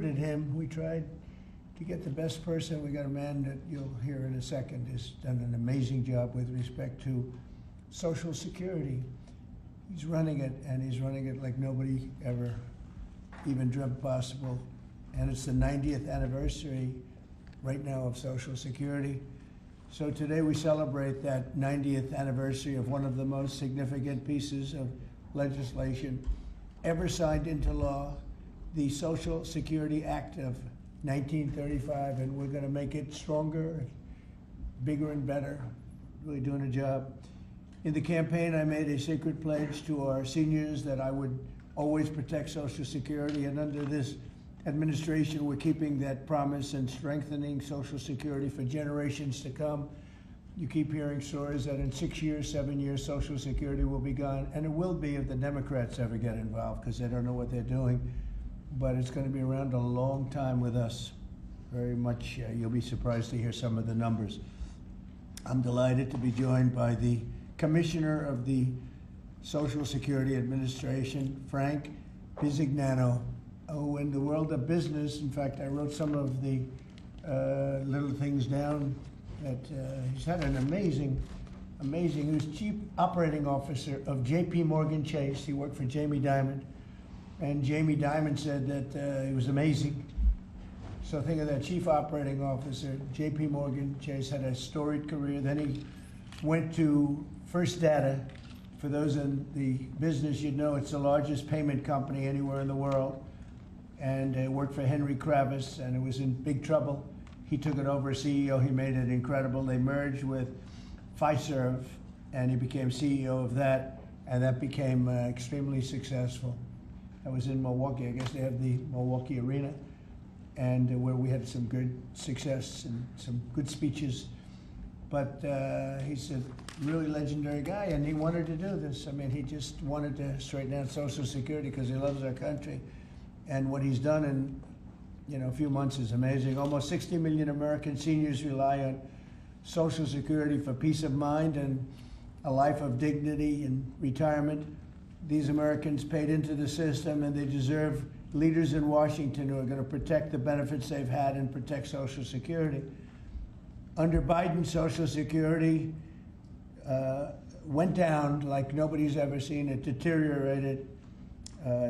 recruited him. We tried to get the best person. We got a man that you'll hear in a second has done an amazing job with respect to Social Security. He's running it, and he's running it like nobody ever even dreamt possible. And it's the 90th anniversary right now of Social Security. So today we celebrate that 90th anniversary of one of the most significant pieces of legislation ever signed into law, the Social Security Act of 1935, and we're going to make it stronger, bigger and better, really doing a job. In the campaign, I made a secret pledge to our seniors that I would always protect Social Security, and under this administration, we're keeping that promise and strengthening Social Security for generations to come. You keep hearing stories that in 6 years, 7 years, Social Security will be gone, and it will be if the Democrats ever get involved, because they don't know what they're doing. But it's going to be around a long time with us. Very much, you'll be surprised to hear some of the numbers. I'm delighted to be joined by the Commissioner of the Social Security Administration, Frank Bisignano. Oh, in the world of business, in fact, I wrote some of the little things down that he's had an amazing, he was Chief Operating Officer of JP Morgan Chase. He worked for Jamie Dimon, and Jamie Dimon said that he was amazing. So think of that, Chief Operating Officer, JP Morgan Chase, had a storied career. Then he went to First Data. For those in the business, you'd know it's the largest payment company anywhere in the world. And worked for Henry Kravis, and it was in big trouble. He took it over as CEO. He made it incredible. They merged with Fiserv, and he became CEO of that, and that became extremely successful. I was in Milwaukee. I guess they have the Milwaukee Arena, and where we had some good success and some good speeches. But he's a really legendary guy, and he wanted to do this. I mean, he just wanted to straighten out Social Security because he loves our country. And what he's done in a few months is amazing. Almost 60 million American seniors rely on Social Security for peace of mind and a life of dignity and retirement. These Americans paid into the system, and they deserve leaders in Washington who are going to protect the benefits they've had and protect Social Security. Under Biden, Social Security went down like nobody's ever seen. It deteriorated.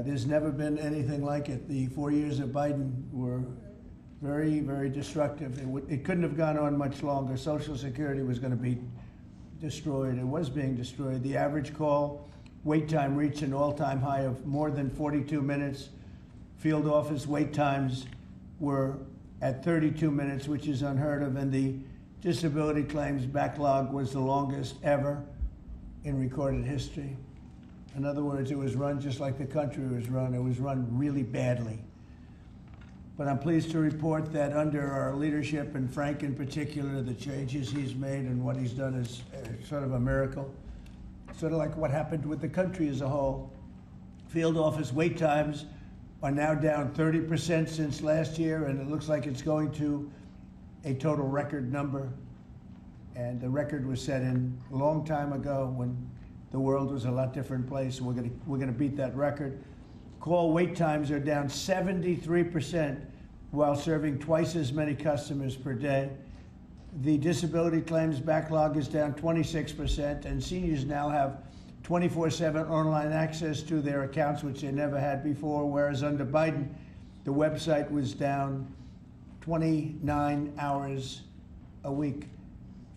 There's never been anything like it. The 4 years of Biden were very, very destructive. It couldn't have gone on much longer. Social Security was going to be destroyed. It was being destroyed. The average call wait time reached an all-time high of more than 42 minutes. Field office wait times were at 32 minutes, which is unheard of, and the disability claims backlog was the longest ever in recorded history. In other words, it was run just like the country was run. It was run really badly. But I'm pleased to report that under our leadership, and Frank in particular, the changes he's made and what he's done is sort of a miracle. Sort of like what happened with the country as a whole. Field office wait times are now down 30% since last year, and it looks like it's going to a total record number. And the record was set in a long time ago when the world was a lot different place. We're gonna beat that record. Call wait times are down 73% while serving twice as many customers per day. The disability claims backlog is down 26%, and seniors now have 24/7 online access to their accounts, which they never had before, whereas under Biden, the website was down 29 hours a week.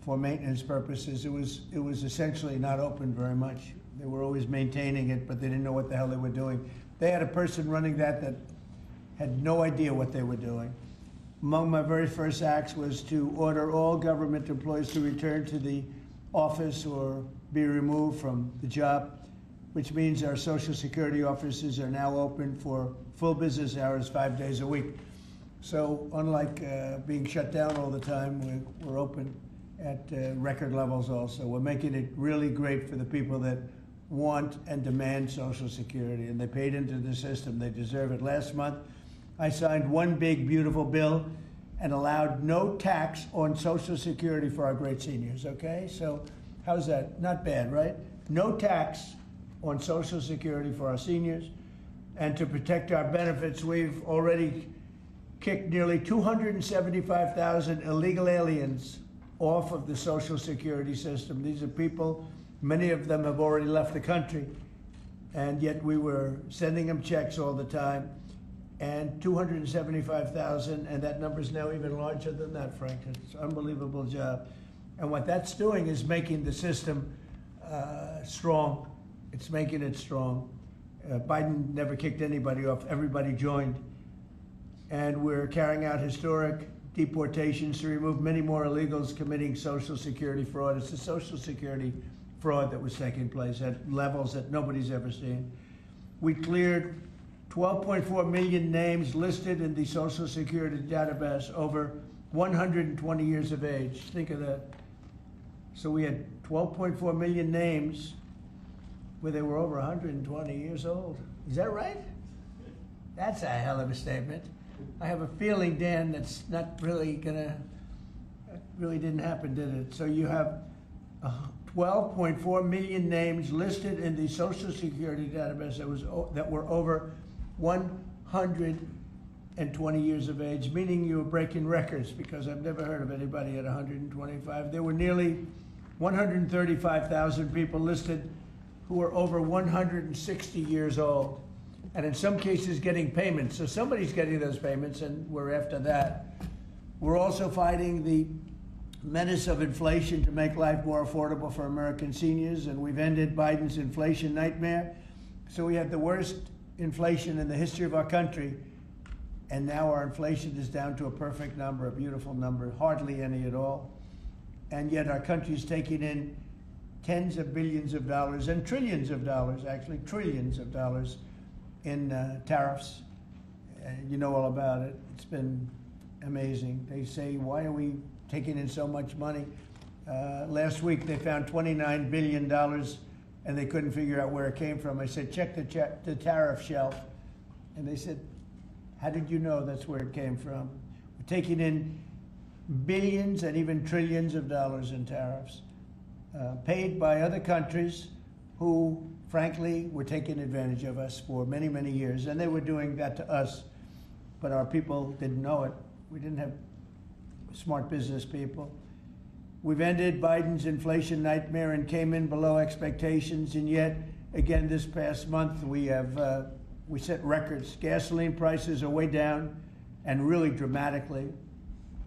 For maintenance purposes. It was essentially not open very much. They were always maintaining it, but they didn't know what the hell they were doing. They had a person running that had no idea what they were doing. Among my very first acts was to order all government employees to return to the office or be removed from the job, which means our Social Security offices are now open for full business hours 5 days a week. So unlike being shut down all the time, we're open at record levels also. We're making it really great for the people that want and demand Social Security, and they paid into the system. They deserve it. Last month, I signed one big, beautiful bill and allowed no tax on Social Security for our great seniors, okay? So how's that? Not bad, right? No tax on Social Security for our seniors. And to protect our benefits, we've already kicked nearly 275,000 illegal aliens off of the Social Security system. These are people, many of them have already left the country, and yet we were sending them checks all the time. And 275,000, and that number is now even larger than that, Frank. It's an unbelievable job. And what that's doing is making the system strong. It's making it strong. Biden never kicked anybody off. Everybody joined. And we're carrying out historic deportations to remove many more illegals committing Social Security fraud. It's the Social Security fraud that was taking place at levels that nobody's ever seen. We cleared 12.4 million names listed in the Social Security database over 120 years of age. Think of that. So we had 12.4 million names where they were over 120 years old. Is that right? That's a hell of a statement. I have a feeling, Dan, that's not really gonna, that really didn't happen, did it? So you have 12.4 million names listed in the Social Security database that were over 120 years of age, meaning you were breaking records, because I've never heard of anybody at 125. There were nearly 135,000 people listed who were over 160 years old, and in some cases getting payments. So somebody's getting those payments, and we're after that. We're also fighting the menace of inflation to make life more affordable for American seniors, and we've ended Biden's inflation nightmare. So we had the worst inflation in the history of our country, and now our inflation is down to a perfect number, a beautiful number, hardly any at all. And yet our country is taking in tens of billions of dollars and trillions of dollars, actually trillions of dollars in tariffs. You know all about it. It's been amazing. They say, why are we taking in so much money? Last week they found $29 billion and they couldn't figure out where it came from. I said, check the tariff shelf. And they said, how did you know that's where it came from? We're taking in billions and even trillions of dollars in tariffs, paid by other countries who, frankly, were taking advantage of us for many, many years. And they were doing that to us, but our people didn't know it. We didn't have smart business people. We've ended Biden's inflation nightmare and came in below expectations, and yet, again, this past month, we set records. Gasoline prices are way down, and really dramatically,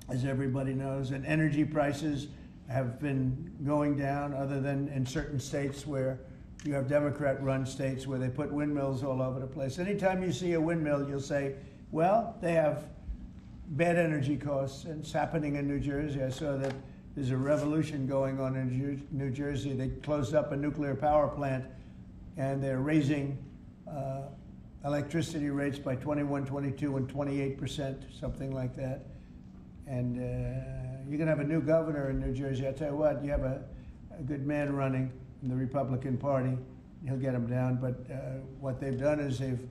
as everybody knows, and energy prices have been going down, other than in certain states where you have Democrat-run states where they put windmills all over the place. Anytime you see a windmill, you'll say, well, they have bad energy costs, and it's happening in New Jersey. I saw that there's a revolution going on in New Jersey. They closed up a nuclear power plant, and they're raising electricity rates by 21, 22, and 28%, something like that. And you're going to have a new governor in New Jersey. I tell you what, you have a good man running in the Republican Party. He'll get him down. But what they've done is they've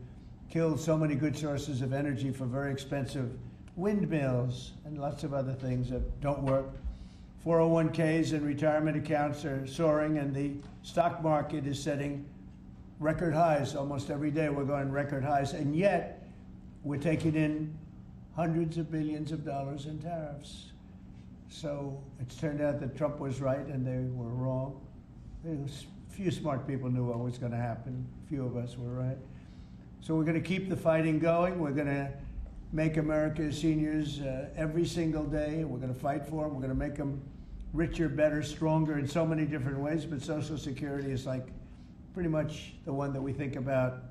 killed so many good sources of energy for very expensive windmills and lots of other things that don't work. 401ks and retirement accounts are soaring, and the stock market is setting record highs. Almost every day we're going record highs, and yet we're taking in hundreds of billions of dollars in tariffs. So it's turned out that Trump was right and they were wrong. A few smart people knew what was going to happen. A few of us were right. So we're going to keep the fighting going. We're going to make America's seniors every single day. We're going to fight for them. We're going to make them richer, better, stronger in so many different ways. But Social Security is like pretty much the one that we think about,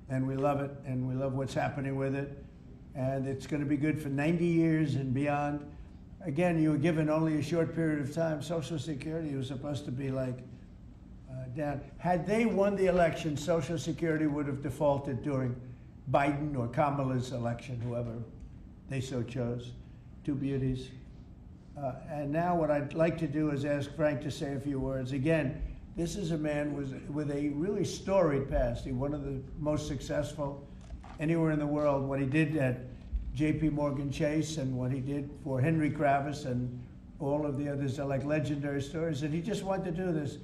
and we love it, and we love what's happening with it. And it's going to be good for 90 years and beyond. Again, you were given only a short period of time. Social Security was supposed to be like down. Had they won the election, Social Security would have defaulted during Biden or Kamala's election, whoever they so chose. Two beauties. And now what I'd like to do is ask Frank to say a few words. Again, this is a man with a really storied past. He's one of the most successful anywhere in the world. What he did at J.P. Morgan Chase and what he did for Henry Kravis and all of the others are like legendary stories. And he just wanted to do this.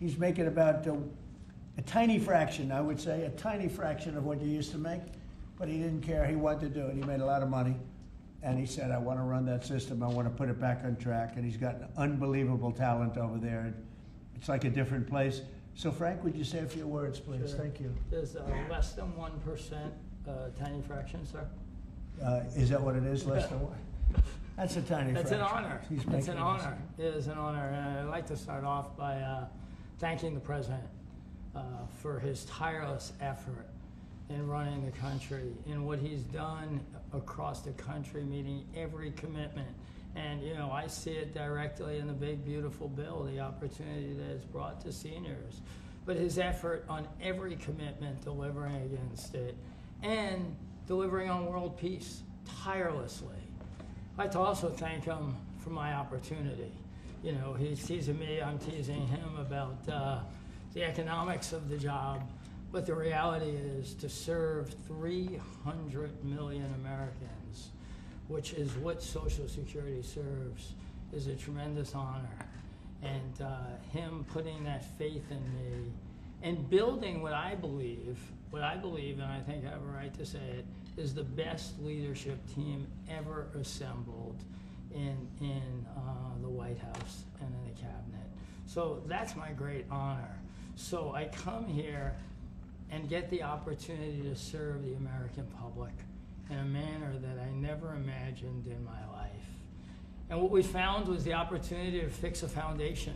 He's making about a tiny fraction, I would say, a tiny fraction of what you used to make. But he didn't care. He wanted to do it. He made a lot of money. And he said, I want to run that system. I want to put it back on track. And he's got an unbelievable talent over there. It's like a different place. So Frank, would you say a few words, please? Sure. Thank you. There's less than 1%, tiny fraction, sir. Is that what it is, less than one? That's a tiny That's fraction. an honor. It's an honor. It is an honor. And I'd like to start off by thanking the President for his tireless effort in running the country, in what he's done across the country, meeting every commitment. And, you know, I see it directly in the big, beautiful bill, the opportunity that it's brought to seniors. But his effort on every commitment, delivering against it, and delivering on world peace tirelessly. I'd like to also thank him for my opportunity. You know, he's teasing me, I'm teasing him about the economics of the job. But the reality is to serve 300 million Americans, which is what Social Security serves, is a tremendous honor. And him putting that faith in me and building what I believe, and I think I have a right to say it, is the best leadership team ever assembled in the White House and in the cabinet. So that's my great honor. So I come here and get the opportunity to serve the American public in a manner that I never imagined in my life. And what we found was the opportunity to fix a foundation.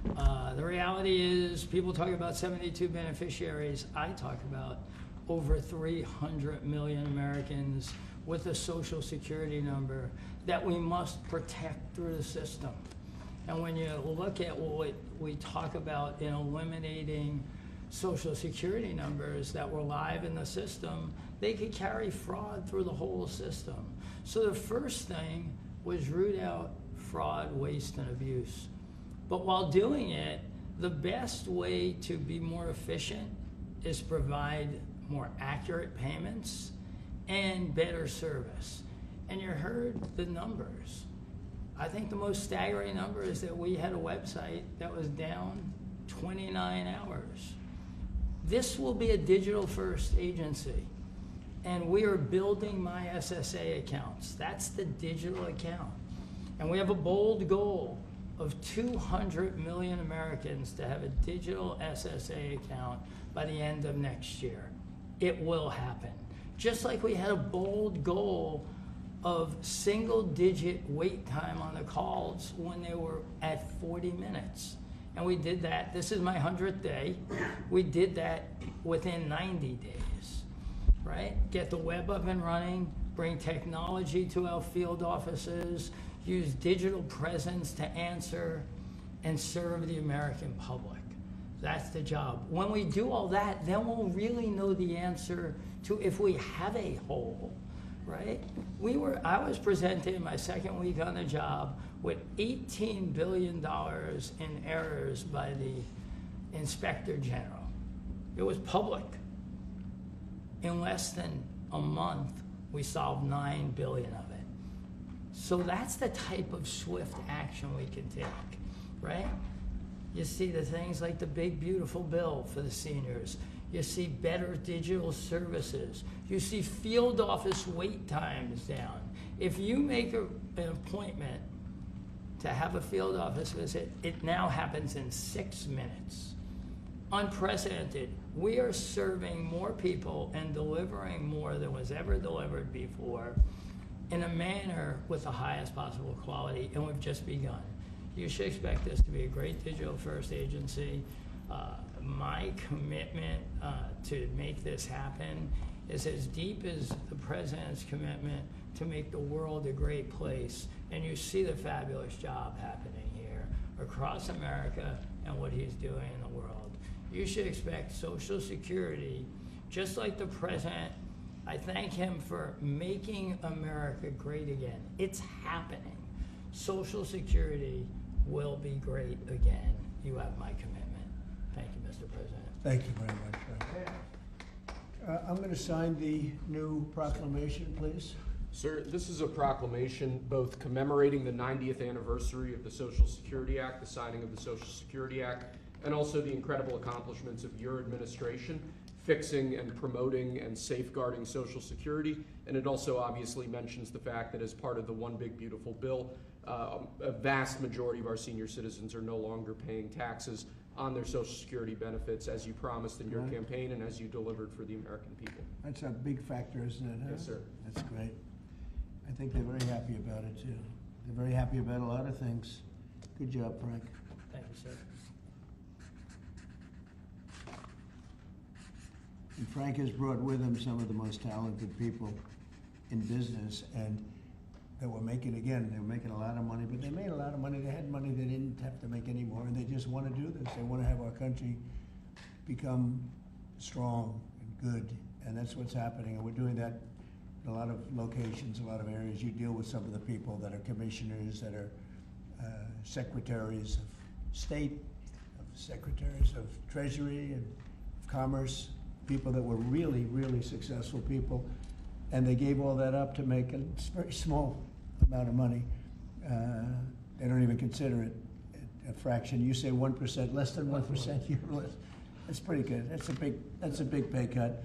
The reality is, people talk about 72 beneficiaries. I talk about over 300 million Americans with a Social Security number that we must protect through the system. And when you look at what we talk about in eliminating Social Security numbers that were live in the system, they could carry fraud through the whole system. So the first thing was root out fraud, waste, and abuse. But while doing it, the best way to be more efficient is provide more accurate payments and better service. And you heard the numbers. I think the most staggering number is that we had a website that was down 29 hours. This will be a digital-first agency, and we are building my SSA accounts. That's the digital account. And we have a bold goal of 200 million Americans to have a digital SSA account by the end of next year. It will happen. Just like we had a bold goal of single-digit wait time on the calls when they were at 40 minutes. And we did that. This is my 100th day. We did that within 90 days, right? Get the web up and running, bring technology to our field offices, use digital presence to answer and serve the American public. That's the job. When we do all that, then we'll really know the answer to if we have a hole, right? I was presented in my second week on the job with $18 billion in errors by the Inspector General. It was public. In less than a month, we solved $9 billion of it. So that's the type of swift action we can take, right? You see the things like the big, beautiful bill for the seniors. You see better digital services. You see field office wait times down. If you make an appointment to have a field office visit, it now happens in 6 minutes. Unprecedented. We are serving more people and delivering more than was ever delivered before in a manner with the highest possible quality, and we've just begun. You should expect this to be a great digital-first agency. My commitment to make this happen is as deep as the President's commitment to make the world a great place. And you see the fabulous job happening here across America and what he's doing in the world. You should expect Social Security, just like the President. I thank him for making America great again. It's happening. Social Security will be great again. You have my commitment. Thank you, Mr. President. Thank you very much, Frank. I'm going to sign the new proclamation, please. Sir, this is a proclamation both commemorating the 90th anniversary of the Social Security Act, the signing of the Social Security Act, and also the incredible accomplishments of your administration. fixing and promoting and safeguarding Social Security. And it also obviously mentions the fact that as part of the One Big Beautiful Bill, a vast majority of our senior citizens are no longer paying taxes on their Social Security benefits, as you promised in your campaign and as you delivered for the American people. That's a big factor, isn't it? Huh? Yes, sir. That's great. I think they're very happy about it, too. They're very happy about a lot of things. Good job, Frank. Thank you, sir. And Frank has brought with him some of the most talented people in business, and they were making a lot of money, but they made a lot of money. They had money they didn't have to make anymore, and they just want to do this. They want to have our country become strong and good, and that's what's happening. And we're doing that in a lot of locations, a lot of areas. You deal with some of the people that are commissioners, that are secretaries of state, secretaries of treasury and of commerce, people that were really, really successful people, and they gave all that up to make a very small amount of money. They don't even consider it a fraction. You say 1%, less than 1%. That's pretty good. That's a big pay cut.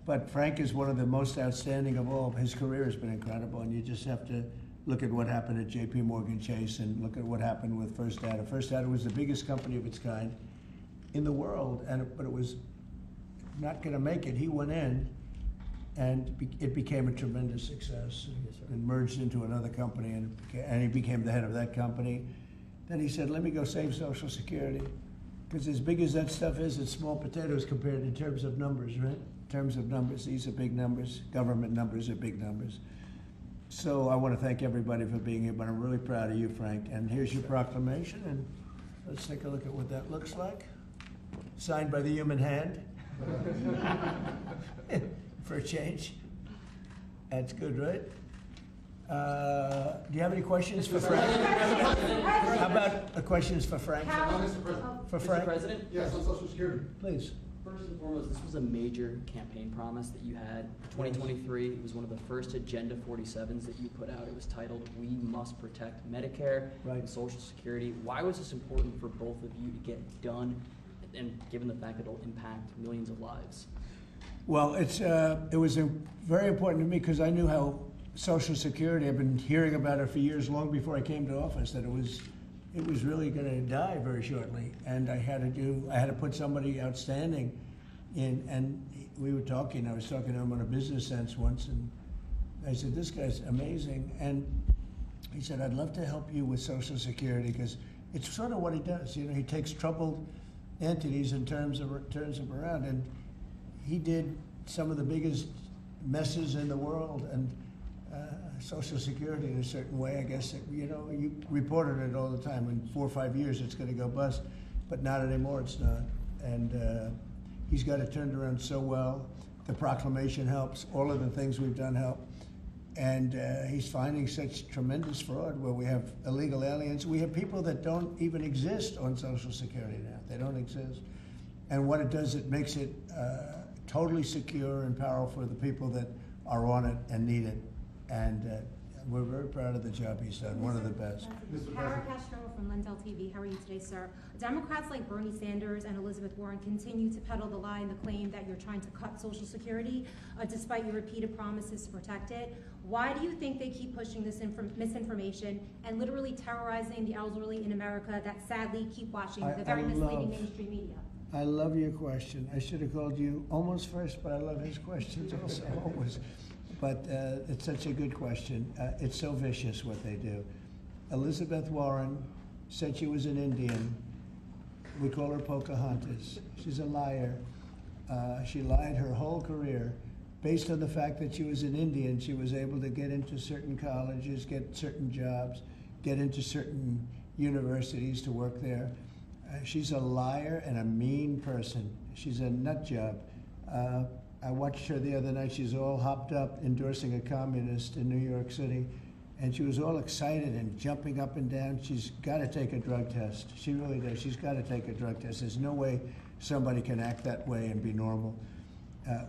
But Frank is one of the most outstanding of all. His career has been incredible, and you just have to look at what happened at J.P. Morgan Chase and look at what happened with First Data. First Data was the biggest company of its kind in the world, but it was not going to make it. He went in, and it became a tremendous success, and merged into another company, and he became the head of that company. Then he said, let me go save Social Security, because as big as that stuff is, it's small potatoes compared in terms of numbers, right? In terms of numbers, these are big numbers. Government numbers are big numbers. So I want to thank everybody for being here, but I'm really proud of you, Frank. And here's your proclamation, and let's take a look at what that looks like. Signed by the human hand. For a change. That's good, right? Do you have any questions for Frank? How about questions for Frank? For Frank? Mr. President? Yes, on Social Security. Please. First and foremost, this was a major campaign promise that you had for 2023. It was one of the first Agenda 47s that you put out. It was titled, "We Must Protect Medicare and Social Security." Why was this important for both of you to get done, and given the fact that it'll impact millions of lives? Well, it was very important to me because I knew how Social Security, I've been hearing about it for years, long before I came to office, that it was really going to die very shortly, and I had to put somebody outstanding in. And I was talking to him on a business sense once, and I said, this guy's amazing. And he said, I'd love to help you with Social Security, because it's sort of what he does. You know, he takes troubled entities and turns them around, and he did some of the biggest messes in the world, and Social Security in a certain way, I guess, you reported it all the time. In 4 or 5 years, it's going to go bust, but not anymore, it's not. And he's got it turned around so well. The proclamation helps. All of the things we've done help. And he's finding such tremendous fraud where we have illegal aliens. We have people that don't even exist on Social Security now. They don't exist. And what it does, it makes it totally secure and powerful for the people that are on it and need it. And we're very proud of the job he's done, one of the best. Kara Castro from Lindell TV. How are you today, sir? Democrats like Bernie Sanders and Elizabeth Warren continue to peddle the lie and the claim that you're trying to cut Social Security, despite your repeated promises to protect it. Why do you think they keep pushing this misinformation and literally terrorizing the elderly in America that sadly keep watching the very misleading mainstream media? I love your question. I should have called you almost first, but I love his questions also, always. But it's such a good question. It's so vicious what they do. Elizabeth Warren said she was an Indian. We call her Pocahontas. She's a liar. She lied her whole career. Based on the fact that she was an Indian, she was able to get into certain colleges, get certain jobs, get into certain universities to work there. She's a liar and a mean person. She's a nut job. I watched her the other night. She's all hopped up endorsing a communist in New York City, and she was all excited and jumping up and down. She's got to take a drug test. She really does. She's got to take a drug test. There's no way somebody can act that way and be normal.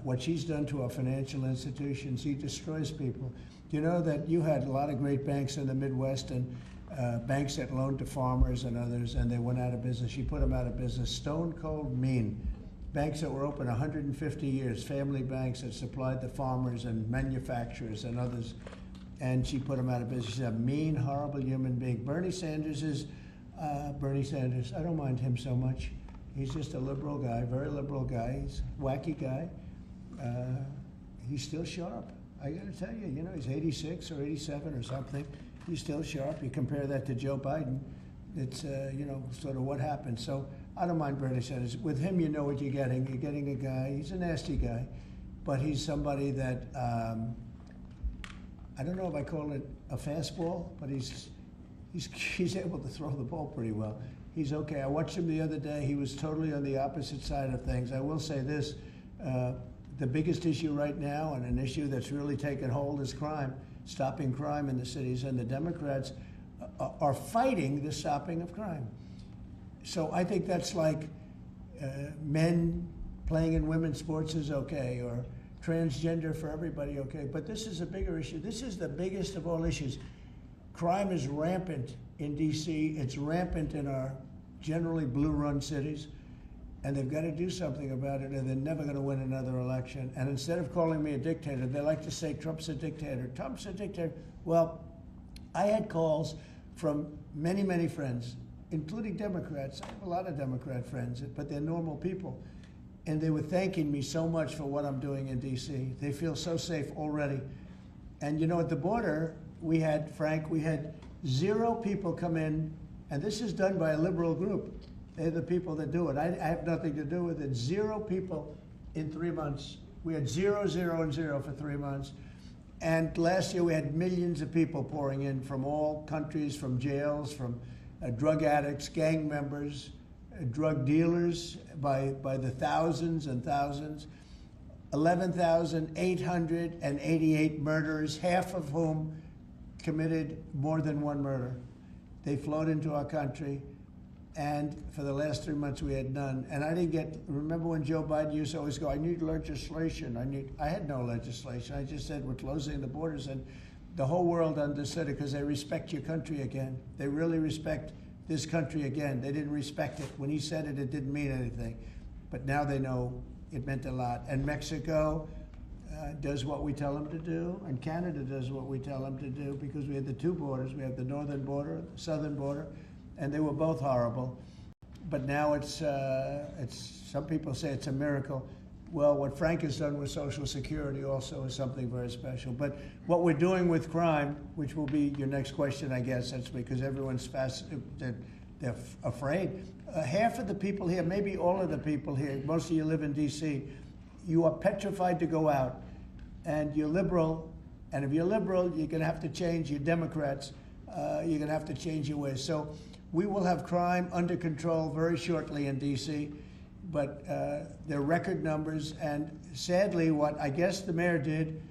What she's done to our financial institutions, she destroys people. Do you know that you had a lot of great banks in the Midwest, and banks that loaned to farmers and others, and they went out of business? She put them out of business. Stone cold mean. banks that were open 150 years, family banks that supplied the farmers and manufacturers and others, and she put them out of business. She's a mean, horrible human being. Bernie Sanders is Bernie Sanders. I don't mind him so much. He's just a liberal guy, very liberal guy. He's a wacky guy. He's still sharp. I got to tell you, you know, he's 86 or 87 or something. He's still sharp. You compare that to Joe Biden, it's, you know, sort of what happened. So I don't mind Bernie Sanders. With him, you know what you're getting. You're getting a guy, he's a nasty guy, but he's somebody that, I don't know if I call it a fastball, but he's able to throw the ball pretty well. He's okay. I watched him the other day. He was totally on the opposite side of things. I will say this, the biggest issue right now, and an issue that's really taken hold, is crime, stopping crime in the cities, and the Democrats are fighting the stopping of crime. So I think that's like men playing in women's sports is okay, or transgender for everybody, okay. But this is a bigger issue. This is the biggest of all issues. Crime is rampant in DC. It's rampant in our generally blue-run cities. And they've got to do something about it, or they're never going to win another election. And instead of calling me a dictator, they like to say Trump's a dictator. Trump's a dictator. Well, I had calls from many, many friends, including Democrats. I have a lot of Democrat friends, but they're normal people. And they were thanking me so much for what I'm doing in DC. They feel so safe already. And you know, at the border, we had 0 people come in, and this is done by a liberal group. They're the people that do it. I have nothing to do with it. 0 people in 3 months. We had 0, 0, and 0 for 3 months. And last year we had millions of people pouring in from all countries, from jails, from drug addicts, gang members, drug dealers by the thousands and thousands. 11,888 murderers, half of whom committed more than one murder. They flowed into our country. And for the last 3 months, we had none. And I didn't remember when Joe Biden used to always go, I need legislation. I had no legislation. I just said, we're closing the borders. And the whole world understood it because they respect your country again. They really respect this country again. They didn't respect it. When he said it, it didn't mean anything. But now they know it meant a lot. And Mexico does what we tell them to do. And Canada does what we tell them to do, because we have the 2 borders. We have the northern border, the southern border. And they were both horrible. But now it's some people say it's a miracle. Well, what Frank has done with Social Security also is something very special. But what we're doing with crime, which will be your next question, I guess, that's because everyone's they're afraid. Half of the people here, maybe all of the people here, most of you live in D.C., you are petrified to go out. And you're liberal, and if you're liberal, you're going to have to change. You're Democrats, you're going to have to change your ways. So we will have crime under control very shortly in D.C., but they're record numbers. And sadly, what I guess the mayor did,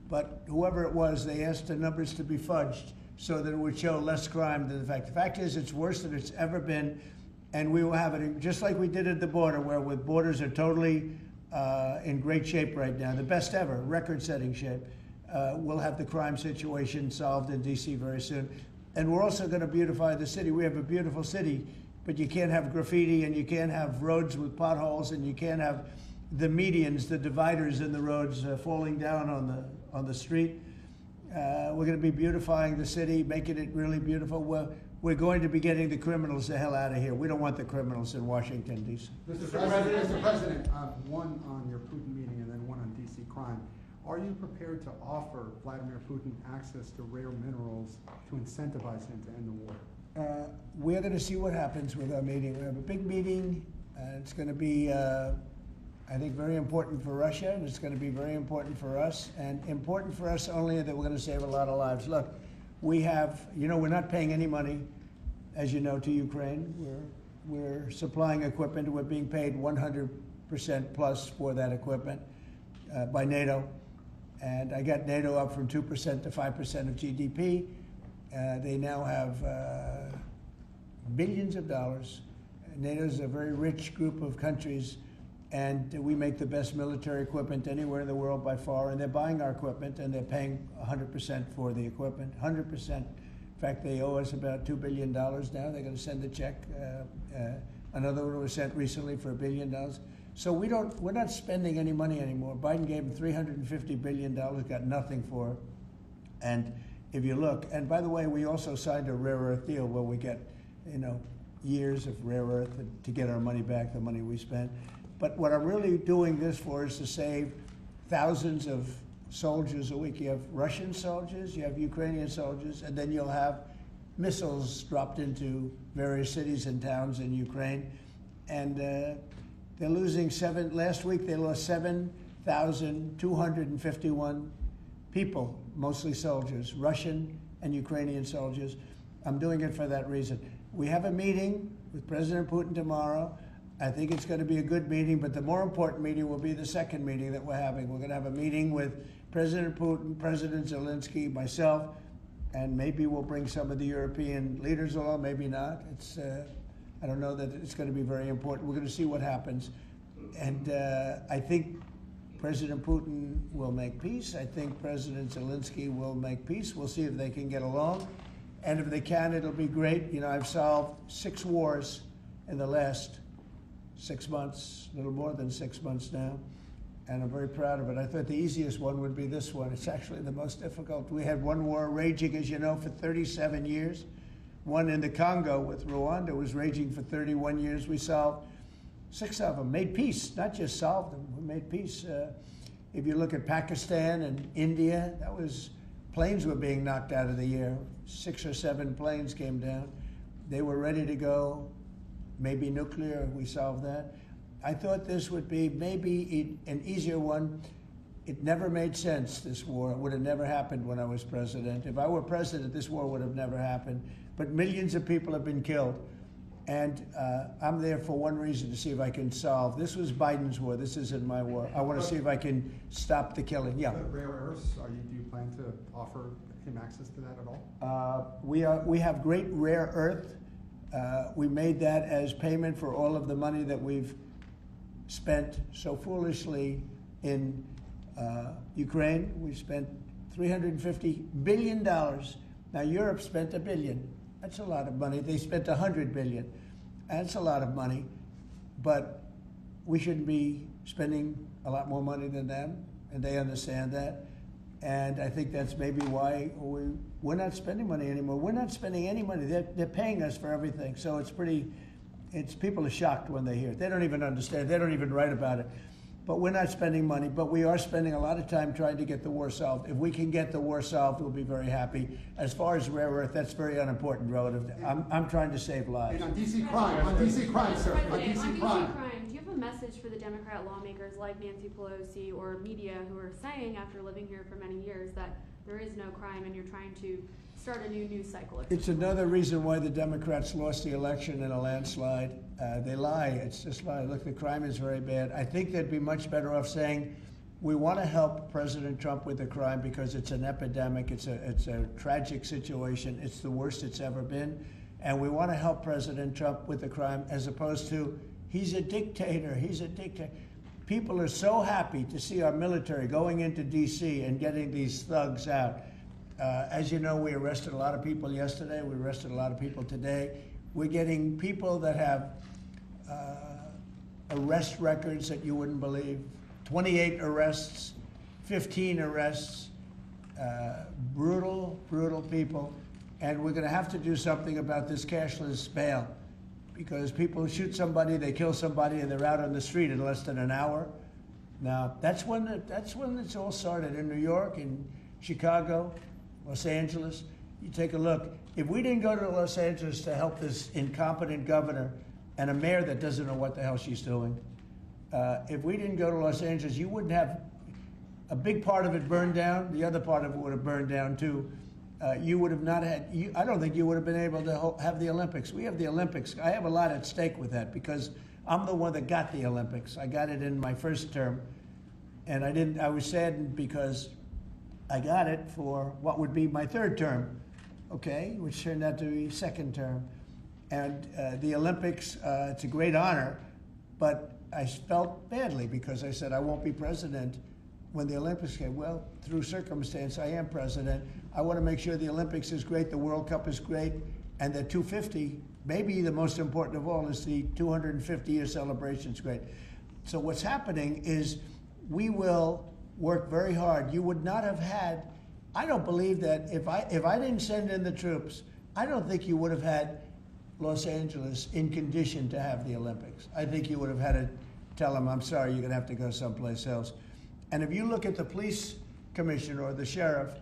but whoever it was, they asked the numbers to be fudged so that it would show less crime than the fact. The fact is, it's worse than it's ever been, and we will have it just like we did at the border, where the borders are totally in great shape right now, the best ever, record-setting shape. We'll have the crime situation solved in D.C. very soon. And we're also going to beautify the city. We have a beautiful city, but you can't have graffiti, and you can't have roads with potholes, and you can't have the medians, the dividers in the roads falling down on the street. We're going to be beautifying the city, making it really beautiful. We're going to be getting the criminals the hell out of here. We don't want the criminals in Washington, D.C. Mr. President, one on your Putin meeting and then one on D.C. crime. Are you prepared to offer Vladimir Putin access to rare minerals to incentivize him to end the war? We're going to see what happens with our meeting. We have a big meeting. It's going to be, I think, very important for Russia, and it's going to be very important for us, and important for us only that we're going to save a lot of lives. Look, we have, we're not paying any money, as you know, to Ukraine. We're supplying equipment. We're being paid 100% plus for that equipment by NATO. And I got NATO up from 2% to 5% of GDP. They now have billions of dollars. NATO is a very rich group of countries, and we make the best military equipment anywhere in the world by far, and they're buying our equipment, and they're paying 100% for the equipment, 100%. In fact, they owe us about $2 billion now. They're going to send a check. Another one was sent recently for $1 billion. So we're not spending any money anymore. Biden gave him $350 billion, got nothing for it. And if you look, and by the way, we also signed a rare earth deal where we get, years of rare earth to get our money back, the money we spent. But what I'm really doing this for is to save thousands of soldiers a week. You have Russian soldiers, you have Ukrainian soldiers, and then you'll have missiles dropped into various cities and towns in Ukraine. And they're losing last week they lost 7,251 people, mostly soldiers, Russian and Ukrainian soldiers. I'm doing it for that reason. We have a meeting with President Putin tomorrow. I think it's going to be a good meeting, but the more important meeting will be the second meeting that we're having. We're going to have a meeting with President Putin, President Zelensky, myself, and maybe we'll bring some of the European leaders along, maybe not. I don't know that it's going to be very important. We're going to see what happens. And I think President Putin will make peace. I think President Zelensky will make peace. We'll see if they can get along. And if they can, it'll be great. I've solved 6 wars in the last 6 months, a little more than 6 months now, and I'm very proud of it. I thought the easiest one would be this one. It's actually the most difficult. We had one war raging, as you know, for 37 years. One in the Congo with Rwanda was raging for 31 years. We solved 6 of them, made peace, not just solved them, we made peace. If you look at Pakistan and India, planes were being knocked out of the air. 6 or 7 planes came down. They were ready to go. Maybe nuclear, we solved that. I thought this would be maybe an easier one. It never made sense, this war. It would have never happened when I was president. If I were president, this war would have never happened. But millions of people have been killed. And I'm there for one reason, to see if I can solve. This was Biden's war. This isn't my war. I want to see if I can stop the killing. Yeah. The rare earths, do you plan to offer him access to that at all? We have great rare earth. We made that as payment for all of the money that we've spent so foolishly in Ukraine. We spent $350 billion. Now Europe spent $1 billion. That's a lot of money. They spent $100 billion. That's a lot of money, but we shouldn't be spending a lot more money than them, and they understand that. And I think that's maybe why we're not spending money anymore. We're not spending any money. They're paying us for everything. So people are shocked when they hear it. They don't even understand. They don't even write about it. But we're not spending money, but we are spending a lot of time trying to get the war solved. If we can get the war solved, we'll be very happy. As far as rare earth, that's very unimportant relative to, I'm trying to save lives. And on DC crime, sir, on DC crime. Do you have a message for the Democrat lawmakers like Nancy Pelosi or media who are saying, after living here for many years, that there is no crime and you're trying to start a new news cycle? It's another reason why the Democrats lost the election in a landslide. They lie. It's just lie. Look, the crime is very bad. I think they'd be much better off saying, we want to help President Trump with the crime because it's an epidemic. It's a tragic situation. It's the worst it's ever been. And we want to help President Trump with the crime, as opposed to, he's a dictator. He's a dictator. People are so happy to see our military going into D.C. and getting these thugs out. As you know, we arrested a lot of people yesterday. We arrested a lot of people today. We're getting people that have arrest records that you wouldn't believe. 28 arrests, 15 arrests, brutal, brutal people. And we're going to have to do something about this cashless bail, because people shoot somebody, they kill somebody, and they're out on the street in less than an hour. Now, that's when it's all started, in New York, in Chicago, Los Angeles. You take a look. If we didn't go to Los Angeles to help this incompetent governor and a mayor that doesn't know what the hell she's doing, if we didn't go to Los Angeles, you wouldn't have a big part of it burned down. The other part of it would have burned down too. You would have not had, I don't think you would have been able to have the Olympics. We have the Olympics. I have a lot at stake with that, because I'm the one that got the Olympics. I got it in my first term, and I was saddened because I got it for what would be my third term, okay, which turned out to be second term. And the Olympics, it's a great honor, but I felt badly because I said I won't be president when the Olympics came. Well, through circumstance, I am president. I want to make sure the Olympics is great, the World Cup is great, and the 250, maybe the most important of all, is the 250-year celebration is great. So what's happening is we will work very hard. You would not have had, I don't believe that if I didn't send in the troops, I don't think you would have had Los Angeles in condition to have the Olympics. I think you would have had to tell them, I'm sorry, you're gonna have to go someplace else. And if you look at the police commissioner or the sheriff,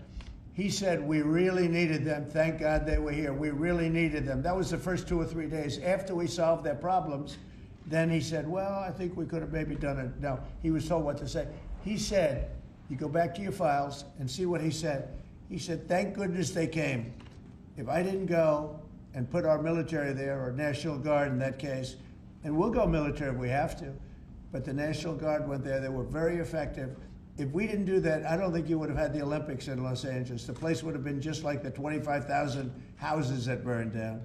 he said, we really needed them. Thank God they were here. We really needed them. That was the first 2 or 3 days. After we solved their problems, then he said, well, I think we could have maybe done it. No, he was told what to say. He said, you go back to your files and see what he said. He said, thank goodness they came. If I didn't go and put our military there, or National Guard in that case, and we'll go military if we have to, but the National Guard went there. They were very effective. If we didn't do that, I don't think you would have had the Olympics in Los Angeles. The place would have been just like the 25,000 houses that burned down,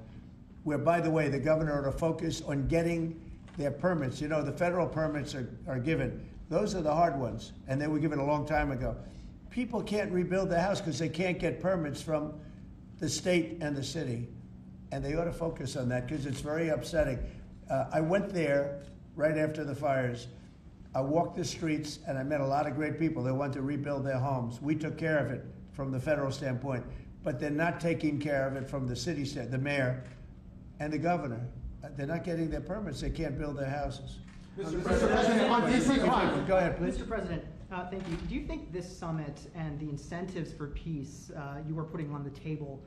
where, by the way, the governor ought to focus on getting their permits. You know, the federal permits are given. Those are the hard ones, and they were given a long time ago. People can't rebuild their house because they can't get permits from the state and the city, and they ought to focus on that because it's very upsetting. I went there right after the fires. I walked the streets and I met a lot of great people that want to rebuild their homes. We took care of it from the federal standpoint, but they're not taking care of it from the city standpoint, the mayor and the governor. They're not getting their permits. They can't build their houses. Mr. President, on DC crime. Go ahead, please. Mr. President, thank you. Do you think this summit and the incentives for peace you are putting on the table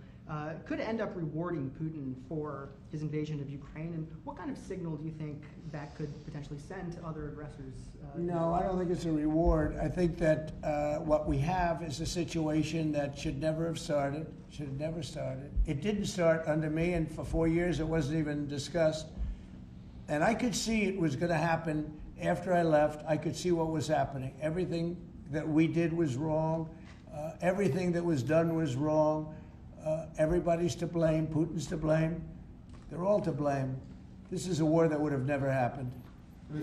could end up rewarding Putin for his invasion of Ukraine? And what kind of signal do you think that could potentially send to other aggressors? No, I don't think it's a reward. I think that what we have is a situation that should never have started, should have never started. It didn't start under me, and for 4 years it wasn't even discussed. And I could see it was going to happen after I left. I could see what was happening. Everything that we did was wrong. Everything that was done was wrong. Everybody's to blame. Putin's to blame. They're all to blame. This is a war that would have never happened. The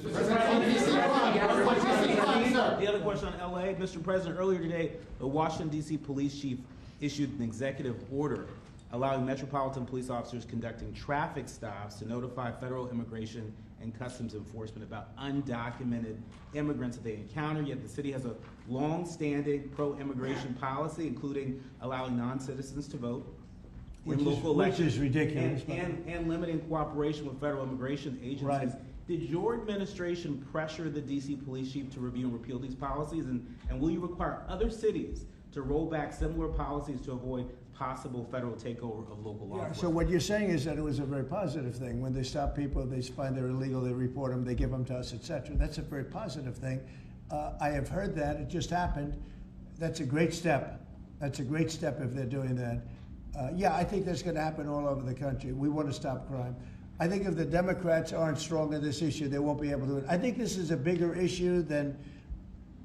other question on LA, Mr. President, earlier today, the Washington, D.C. police chief issued an executive order allowing metropolitan police officers conducting traffic stops to notify federal immigration and customs enforcement about undocumented immigrants that they encounter. Yet the city has a long-standing pro-immigration policy, including allowing non-citizens to vote in local elections. Which is ridiculous. And limiting cooperation with federal immigration agencies. Right. Did your administration pressure the D.C. police chief to review and repeal these policies? And will you require other cities to roll back similar policies to avoid possible federal takeover of local law enforcement? So what you're saying is that it was a very positive thing. When they stop people, they find they're illegal, they report them, they give them to us, etc. That's a very positive thing. I have heard that. It just happened. That's a great step. That's a great step if they're doing that. Yeah, I think that's going to happen all over the country. We want to stop crime. I think if the Democrats aren't strong on this issue, they won't be able to do it. I think this is a bigger issue than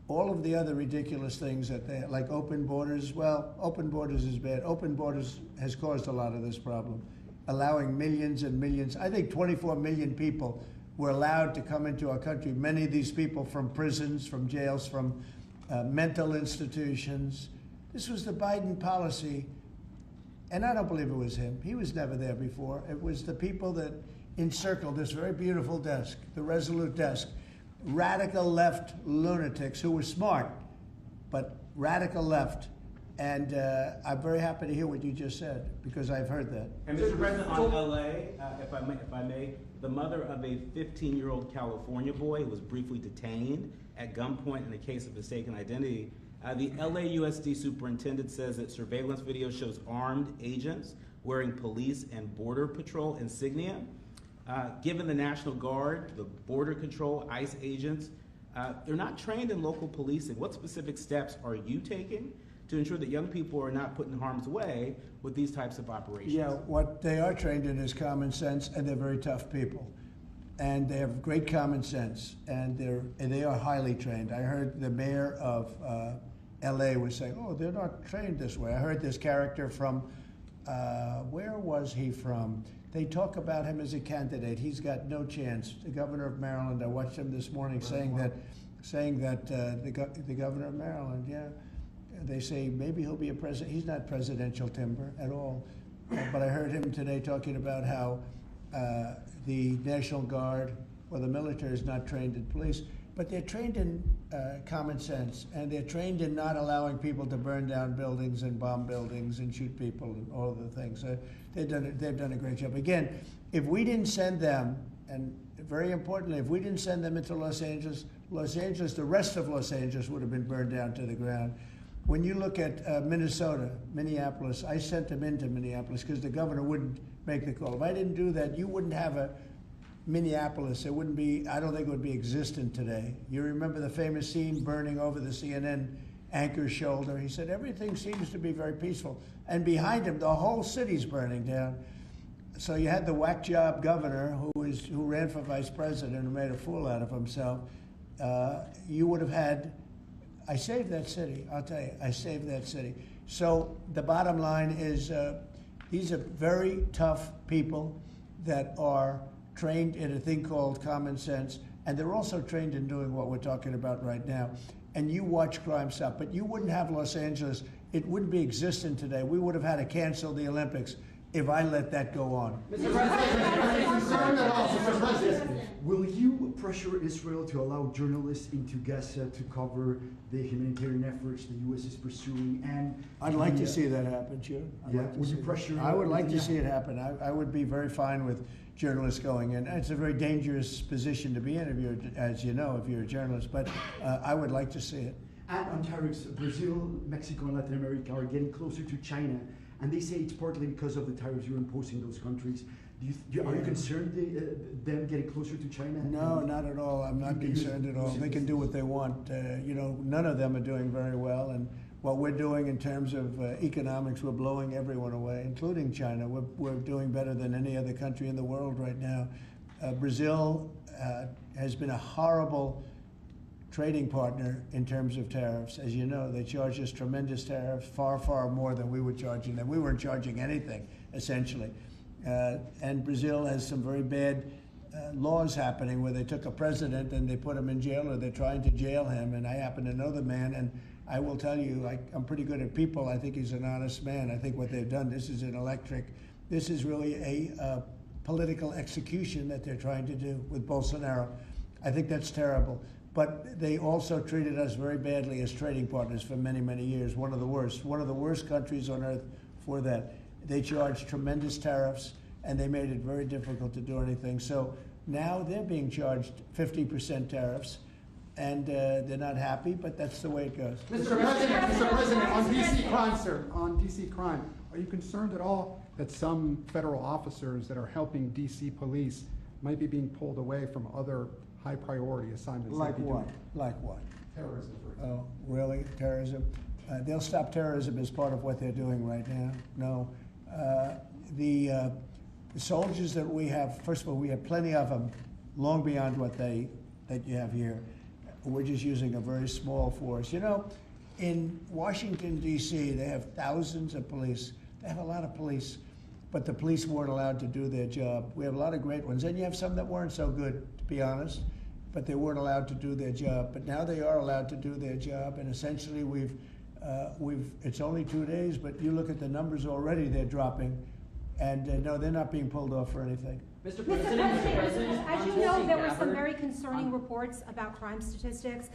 all of the other ridiculous things that they, like open borders. Well, open borders is bad. Open borders has caused a lot of this problem, allowing millions and millions. I think 24 million people were allowed to come into our country. Many of these people from prisons, from jails, from mental institutions. This was the Biden policy. And I don't believe it was him. He was never there before. It was the people that encircled this very beautiful desk, the Resolute desk. Radical left lunatics who were smart, but radical left. And I'm very happy to hear what you just said, because I've heard that. And Mr. President, on LA, if I may, the mother of a 15-year-old California boy who was briefly detained at gunpoint in a case of mistaken identity. The LAUSD superintendent says that surveillance video shows armed agents wearing police and border patrol insignia. Given the National Guard, the Border Control, ICE agents, they're not trained in local policing. What specific steps are you taking to ensure that young people are not put in harm's way with these types of operations? Yeah, what they are trained in is common sense, and they're very tough people. And they have great common sense, and they are highly trained. I heard the mayor of LA was saying, oh, they're not trained this way. I heard this character from, where was he from? They talk about him as a candidate. He's got no chance. The governor of Maryland, I watched him this morning saying that the governor of Maryland, yeah, they say maybe he'll be a president. He's not presidential timber at all. But I heard him today talking about how the National Guard or the military is not trained in police, but they're trained in common sense, and they're trained in not allowing people to burn down buildings and bomb buildings and shoot people and all of the things. They've done a great job. Again, if we didn't send them, and very importantly, if we didn't send them into Los Angeles, the rest of Los Angeles would have been burned down to the ground. When you look at Minnesota, Minneapolis, I sent them into Minneapolis because the governor wouldn't make the call. If I didn't do that, you wouldn't have a Minneapolis. It wouldn't be, I don't think it would be existent today. You remember the famous scene burning over the CNN anchor's shoulder? He said, everything seems to be very peaceful. And behind him, the whole city's burning down. So you had the whack job governor who ran for vice president and made a fool out of himself. You would have had, I saved that city, I'll tell you, I saved that city. So the bottom line is these are very tough people that are trained in a thing called common sense, and they're also trained in doing what we're talking about right now. And you watch crime stop, but you wouldn't have Los Angeles, it wouldn't be existent today. We would have had to cancel the Olympics if I let that go on. Mr. President, will you pressure Israel to allow journalists into Gaza to cover the humanitarian efforts the U.S. is pursuing? And I'd like to see that happen, sure. Would you pressure? I would like to see it happen. I would be very fine with journalists going in. It's a very dangerous position to be in, if you're, as you know, if you're a journalist, but I would like to see it. And on tariffs, Brazil, Mexico, and Latin America are getting closer to China, and they say it's partly because of the tariffs you're imposing those countries. Are you concerned them getting closer to China? No, not at all. I'm not concerned at all. They can do what they want. You know, none of them are doing very well, and what we're doing in terms of economics, we're blowing everyone away, including China. We're doing better than any other country in the world right now. Brazil has been a horrible trading partner in terms of tariffs. As you know, they charge us tremendous tariffs, far, far more than we were charging them. We weren't charging anything, essentially. And Brazil has some very bad laws happening where they took a president and they put him in jail, or they're trying to jail him. And I happen to know the man, and I will tell you, I'm pretty good at people. I think he's an honest man. I think what they've done, this is really a political execution that they're trying to do with Bolsonaro. I think that's terrible. But they also treated us very badly as trading partners for many, many years. One of the worst countries on earth for that. They charged tremendous tariffs, and they made it very difficult to do anything. So now they're being charged 50% tariffs, and they're not happy, but that's the way it goes. Mr. President, on DC crime, sir, on DC crime, are you concerned at all that some federal officers that are helping DC police might be being pulled away from other high priority assignments? Like what? Like what? Terrorism, for example. Oh, really? Terrorism? They'll stop terrorism as part of what they're doing right now. No. The soldiers that we have, first of all, we have plenty of them, long beyond what that you have here. We're just using a very small force. You know, in Washington, D.C., they have thousands of police. They have a lot of police, but the police weren't allowed to do their job. We have a lot of great ones, and you have some that weren't so good, to be honest, but they weren't allowed to do their job. But now they are allowed to do their job, and essentially it's only 2 days, but you look at the numbers already, they're dropping. And no, they're not being pulled off for anything. Mr. Mr. President, as you know, Tulsi there were some Gabbard very concerning reports about crime statistics.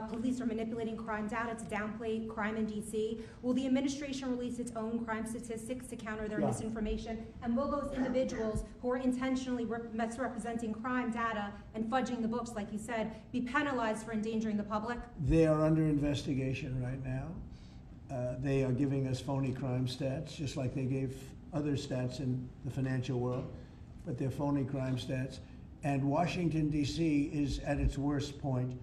Police are manipulating crime data to downplay crime in DC. Will the administration release its own crime statistics to counter their misinformation? And will those individuals who are intentionally misrepresenting crime data and fudging the books, like you said, be penalized for endangering the public? They are under investigation right now. They are giving us phony crime stats, just like they gave other stats in the financial world, but they're phony crime stats. And Washington, D.C. is at its worst point,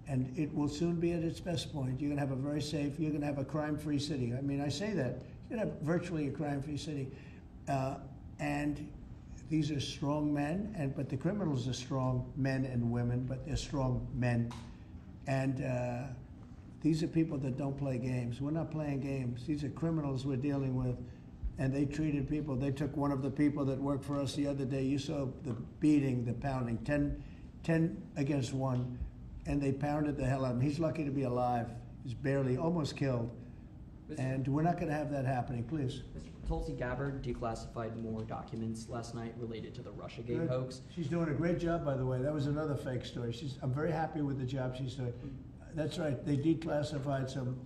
and it will soon be at its best point. You're gonna have a very safe, you're gonna have a crime-free city. I mean, I say that, you're gonna have virtually a crime-free city. And these are strong men, but the criminals are strong men and women, but they're strong men. And these are people that don't play games. We're not playing games. These are criminals we're dealing with. And they treated people. They took one of the people that worked for us the other day. You saw the beating, the pounding, 10 against 1, and they pounded the hell out of him. He's lucky to be alive. He's barely, almost killed. And we're not gonna have that happening, please. Mr. Tulsi Gabbard declassified more documents last night related to the Russiagate Good. hoax. She's doing a great job, by the way. That was another fake story. I'm very happy with the job she's doing. That's right, they declassified some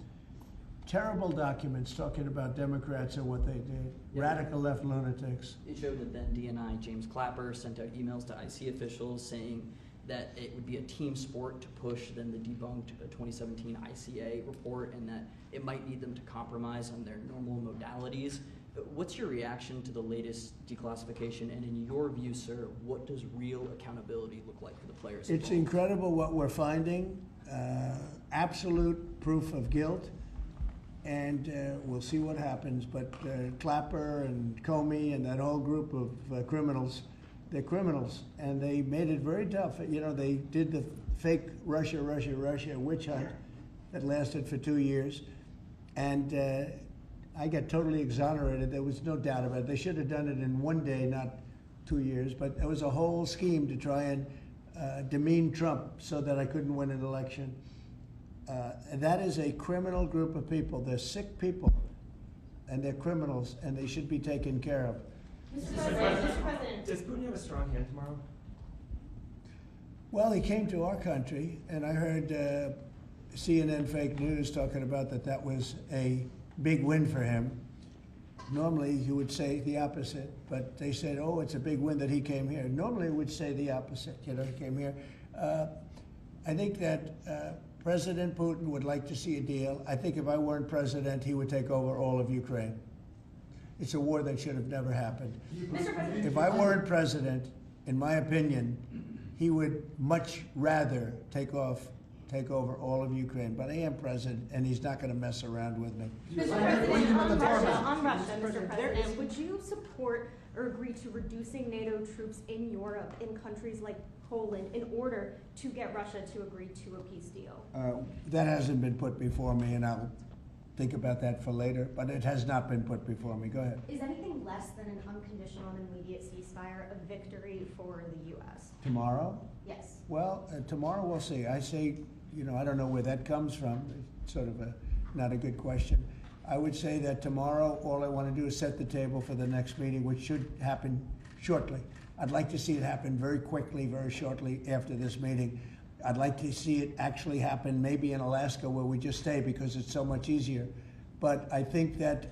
terrible documents talking about Democrats and what they did. Yeah. Radical left lunatics. It showed that then DNI James Clapper sent out emails to IC officials saying that it would be a team sport to push then the debunked 2017 ICA report, and that it might need them to compromise on their normal modalities. What's your reaction to the latest declassification, and in your view, sir, what does real accountability look like for the players It's involved? incredible what we're finding, absolute proof of guilt, and we'll see what happens. But Clapper and Comey and that whole group of criminals, they're criminals, and they made it very tough. You know, they did the fake Russia witch hunt that lasted for 2 years, and I got totally exonerated. There was no doubt about it. They should have done it in 1 day, not 2 years, but it was a whole scheme to try and demean Trump so that I couldn't win an election. And that is a criminal group of people. They're sick people, and they're criminals, and they should be taken care of. Mr. President. Does Putin have a strong hand tomorrow? Well, he came to our country, and I heard CNN fake news talking about that was a big win for him. Normally, you would say the opposite, but they said, oh, it's a big win that he came here. Normally, we would say the opposite, you know, he came here. I think that President Putin would like to see a deal. I think if I weren't president, he would take over all of Ukraine. It's a war that should have never happened. If I weren't president, in my opinion, he would much rather take over all of Ukraine. But I am president, and he's not going to mess around with me. Mr. President, on Russia, Mr. President, would you support or agree to reducing NATO troops in Europe, in countries like Poland, in order to get Russia to agree to a peace deal? That hasn't been put before me, and I'll think about that for later, but it has not been put before me. Go ahead. Is anything less than an unconditional and immediate ceasefire a victory for the U.S.? Tomorrow? Yes. Well, tomorrow we'll see. I say, you know, I don't know where that comes from. It's sort of not a good question. I would say that tomorrow all I want to do is set the table for the next meeting, which should happen shortly. I'd like to see it happen very quickly, very shortly after this meeting. I'd like to see it actually happen maybe in Alaska, where we just stay because it's so much easier. But I think that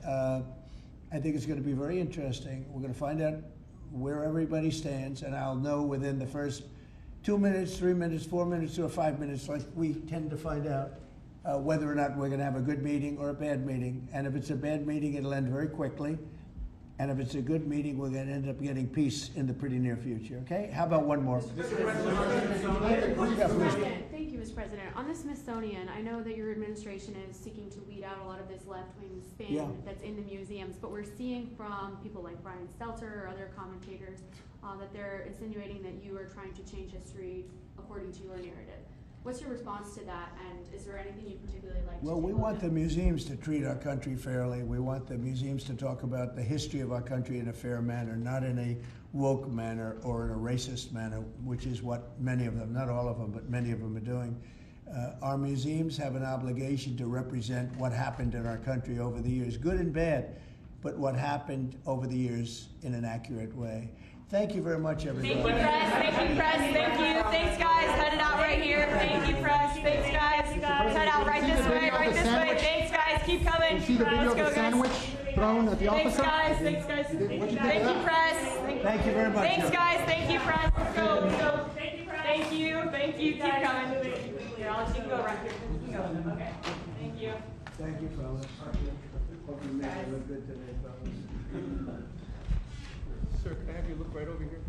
it's going to be very interesting. We're going to find out where everybody stands, and I'll know within the first 2 minutes, 3 minutes, 4 minutes, or 5 minutes, like we tend to find out, whether or not we're going to have a good meeting or a bad meeting. And if it's a bad meeting, it'll end very quickly. And if it's a good meeting, we're going to end up getting peace in the pretty near future, okay? How about one more? Thank you, Mr. President. On the Smithsonian, I know that your administration is seeking to weed out a lot of this left-wing spin that's in the museums, but we're seeing from people like Brian Stelter or other commentators that they're insinuating that you are trying to change history according to your narrative. What's your response to that, and is there anything you'd particularly like to Well, we want the museums to treat our country fairly. We want the museums to talk about the history of our country in a fair manner, not in a woke manner or in a racist manner, which is what many of them, not all of them, but many of them are doing. Our museums have an obligation to represent what happened in our country over the years, good and bad, but what happened over the years in an accurate way. Thank you very much, everybody. Thank you, press. Thank you, press. Thank you. Thanks, guys. Headed out right here. Thank you, press. Thanks, guys. Head out right this way. Right this way. Thanks, guys. Keep coming. You see the video of the sandwich thrown at the officer? Thanks, guys. Thank you, press. Thank you very much. Thanks, guys. Thank you, press. Go. Thank you, press. Thank you. Keep coming. Here, I'll let you go right here. You can go. Okay. Thank you. Thank you, fellas. Hope you made it look good today, fellas. Sir, can I have you look right over here?